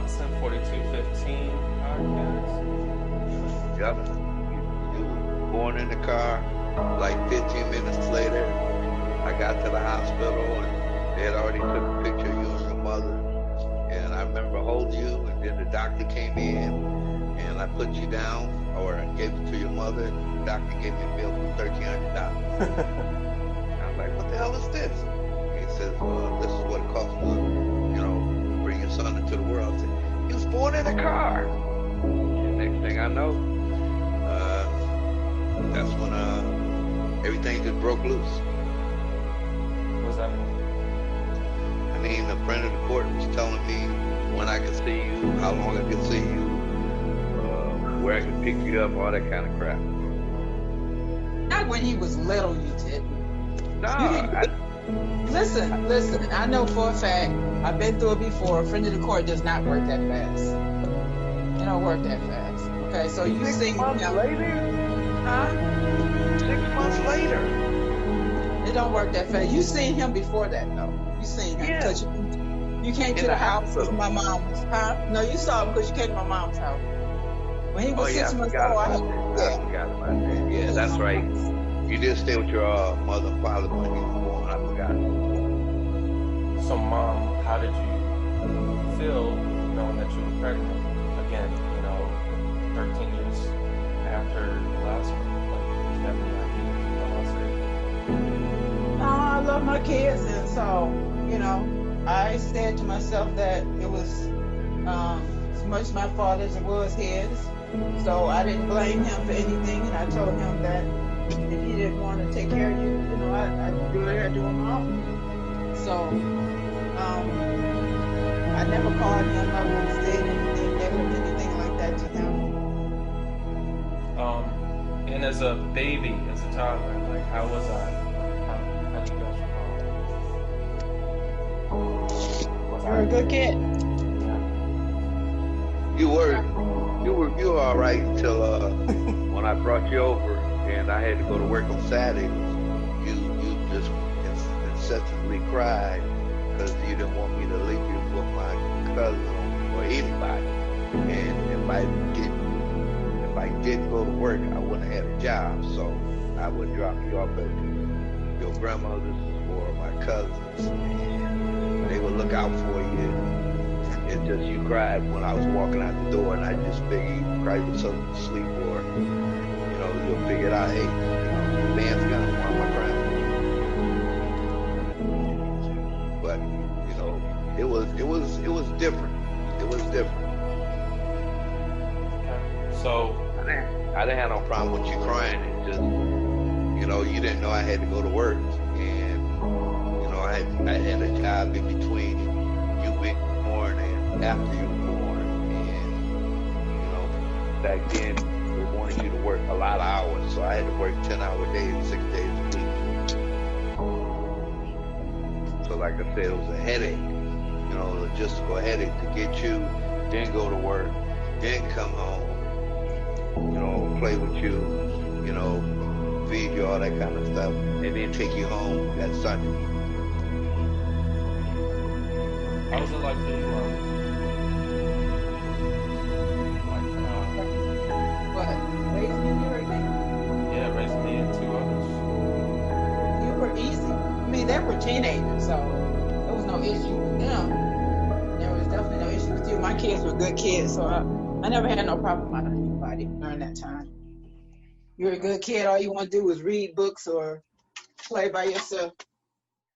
Robinson, 4215 podcast. Yep. You were born in the car. Like 15 minutes later, I got to the hospital and they had already took a picture of you and your mother. And I remember holding you, and then the doctor came in and I put you down, or I gave it to your mother, and the doctor gave me a bill for $1,300. I was like, what the hell is this? He says, well, this is what it costs to, bring your son into the world. I said, he was born in a car. And next thing I know, that's when everything just broke loose. What does that mean? I mean, the friend of the court was telling me when I could see you, how long I could see you, where I could pick you up, all that kind of crap. Not when he was little, you didn't. No. Listen. I know for a fact, I've been through it before. A friend of the court does not work that fast. It don't work that fast. Okay, so you see him later? Huh? 6 months later. It don't work that fast. You seen him before that, though. You seen him because you came to the house with my mom's. Huh? No, you saw him because you came to my mom's house. When he was 6 months old, I forgot about that. Yeah, that's right. You did stay with your mother and father when he was born. I forgot. So, Mom, how did you feel knowing that you were pregnant again? 13 years after the last one. Like, did you have any idea? No, I love my kids, and so I said to myself that it was as much my father's as it was his. So I didn't blame him for anything, and I told him that if he didn't want to take care of you, I'd do it. I do on my own. So I never called him. I wouldn't say anything negative, anything like that to him. And as a baby, as a toddler, like how was I? How did you guys respond? You're a good kid. Yeah. You were all right until when I brought you over and I had to go to work on Saturday. You just incessantly cried because you didn't want me to leave you with my cousin or anybody. And if I didn't go to work, I wouldn't have had a job. So I would drop you off at your grandmother's or my cousin's, and they would look out for you. It's just you cried when I was walking out the door, and I just figured you cried yourself to sleep, or you'll figure it out. Hey, man's gonna want my grandma. But it was different. It was different. Okay. So I didn't have no problem with you crying. It's just you didn't know I had to go to work, and I had a job in between you being born and after you were born, and back then we wanted you to work a lot of hours, so I had to work 10-hour days, 6 days a week. So like I said, it was a headache, a logistical headache to get you, then go to work, then come home, play with you, feed you, all that kind of stuff, and then take you home that Sunday. how was it like for you, Mom? What? Raising me or anything? Yeah, raising me and 2 others. You were easy. I mean, they were teenagers, so there was no issue with them. There was definitely no issue with you. My kids were good kids, so I never had no problem with anybody during that time. You're a good kid. All you want to do is read books or play by yourself.